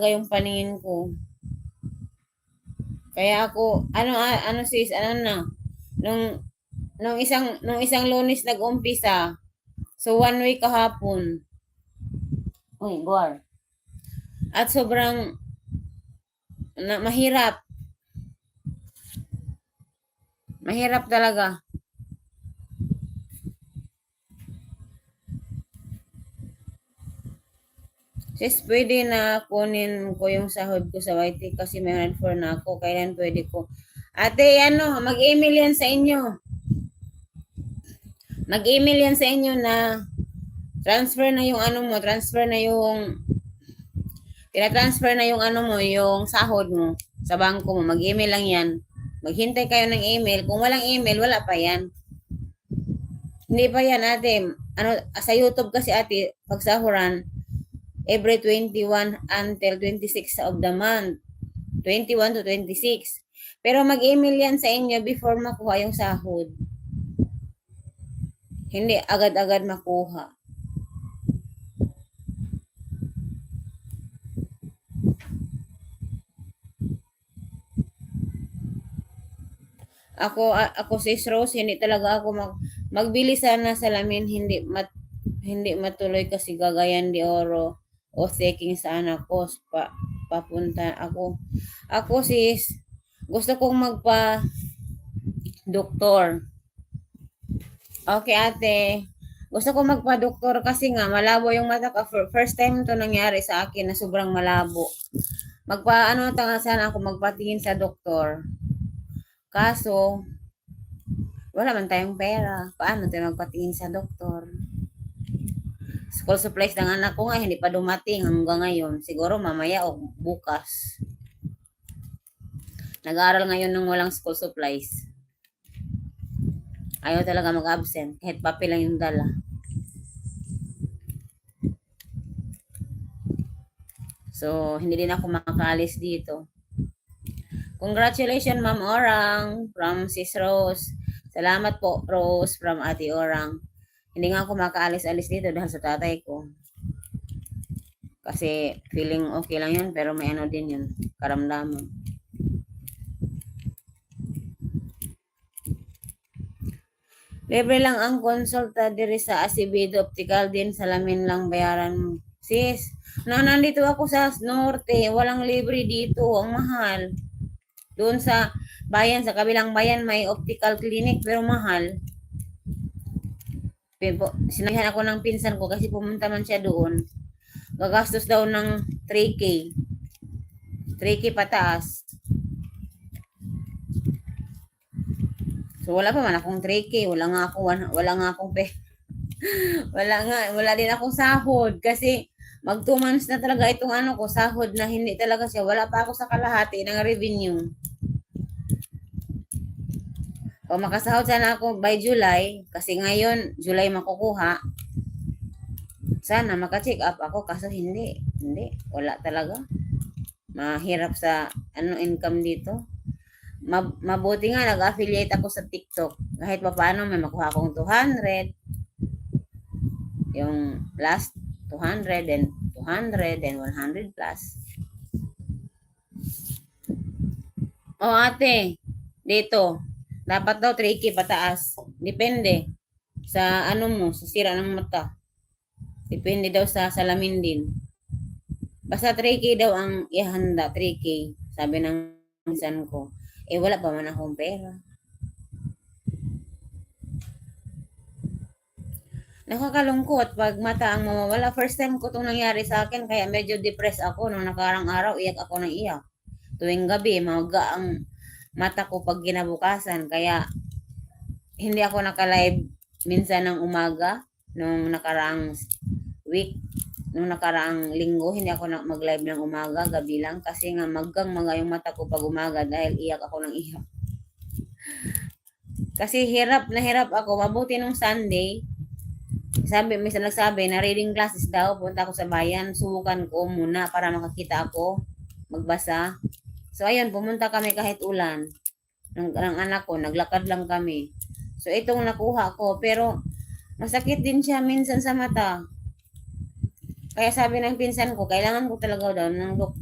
yung paningin ko. Kaya ako, ano sis, ano na, nung, nung isang Lunes nag-umpisa, so 1 week kahapon. Uy, Guar. At sobrang mahirap. Mahirap talaga. Sis, pwede na kunin ko yung sahod ko sa YT kasi may 104 na ako. Kailan pwede ko? Ate, mag-email yan sa inyo. Mag-email yan sa inyo na transfer na yung transfer na yung tira-transfer na yung yung sahod mo sa bangko mo. Mag-email lang yan. Maghintay kayo ng email. Kung walang email, wala pa yan. Hindi pa yan, ate. Sa YouTube kasi, ate, pagsahuran, every 21 until 26 of the month. 21 to 26. Pero mag-email yan sa inyo before makuha yung sahod. Hindi agad-agad makuha. Ako sis Rose, hindi talaga ako magbili sana salamin, hindi matuloy kasi Cagayan de Oro o taking sa anak ko papunta ako. Ako sis, gusto kong magpa doktor. Okay, ate. Gusto ko magpa-doktor kasi nga malabo yung mata ko. First time to nangyari sa akin na sobrang malabo. Sana ako magpatingin sa doktor. Kaso, wala man tayong pera. Paano tayo magpatingin sa doktor? School supplies ng anak ko nga, hindi pa dumating hanggang ngayon. Siguro mamaya o bukas. Nag-aaral ngayon ng walang school supplies. Ayaw talaga mag-absent. Kahit papel lang yung dala. So, hindi din ako makakaalis dito. Congratulations, Ma'am Orang, from Sis Rose. Salamat po, Rose, from Ate Orang. Hindi nga ako makaalis-alis dito dahil sa tatay ko. Kasi feeling okay lang yun, pero may ano din yun, karamdaman. Libre lang ang konsulta diri sa Acevedo Optical din, salamin lang bayaran mo. Sis, nandito ako sa norte, walang libre dito, ang mahal. Doon sa bayan, sa kabilang bayan, may optical clinic, pero mahal. Sinabihan ako ng pinsan ko kasi pumunta man siya doon. Gagastos daw ng 3K. 3K pataas. So wala pa man akong 3K, wala nga akong wala din akong sahod kasi mag 2 months na talaga itong ko, sahod na hindi talaga siya. Wala pa ako sa kalahati ng revenue. O makasahod sana ako by July, kasi ngayon, July makukuha. Sana maka-check up ako, kaso hindi. Wala talaga. Mahirap sa income dito. Mabuti nga, nag-affiliate ako sa TikTok. Kahit pa paano, may makuha akong 200. Yung last 200, then 200, then 100 plus. O ate, dito, dapat daw 3K pataas. Depende sa sa sira ng mata. Depende daw sa salamin din. Basta 3K daw ang ihanda, 3K, sabi ng minsan ko. Wala pa man akong pera. Nakakalungkot pag mata ang mawawala. First time ko itong nangyari sa akin, kaya medyo depressed ako nung nakarang araw, iyak ako ng iyak. Tuwing gabi, maga ang mata ko pag ginabukasan, kaya hindi ako naka-live minsan ng umaga nung nakaraang week, nung nakaraang linggo, hindi ako mag-live ng umaga, gabi lang, kasi nga magang yung mata ko pag umaga dahil iyak ako ng iyak. Kasi hirap na hirap ako. Mabuti nung Sunday, minsan nagsabi na reading classes daw, punta ako sa bayan, subukan ko muna para makakita ako magbasa. So ayun, pumunta kami kahit ulan ng anak ko, naglakad lang kami. So itong nakuha ko, pero masakit din siya minsan sa mata. Kaya sabi ng pinsan ko, kailangan ko talaga daw ng doktor.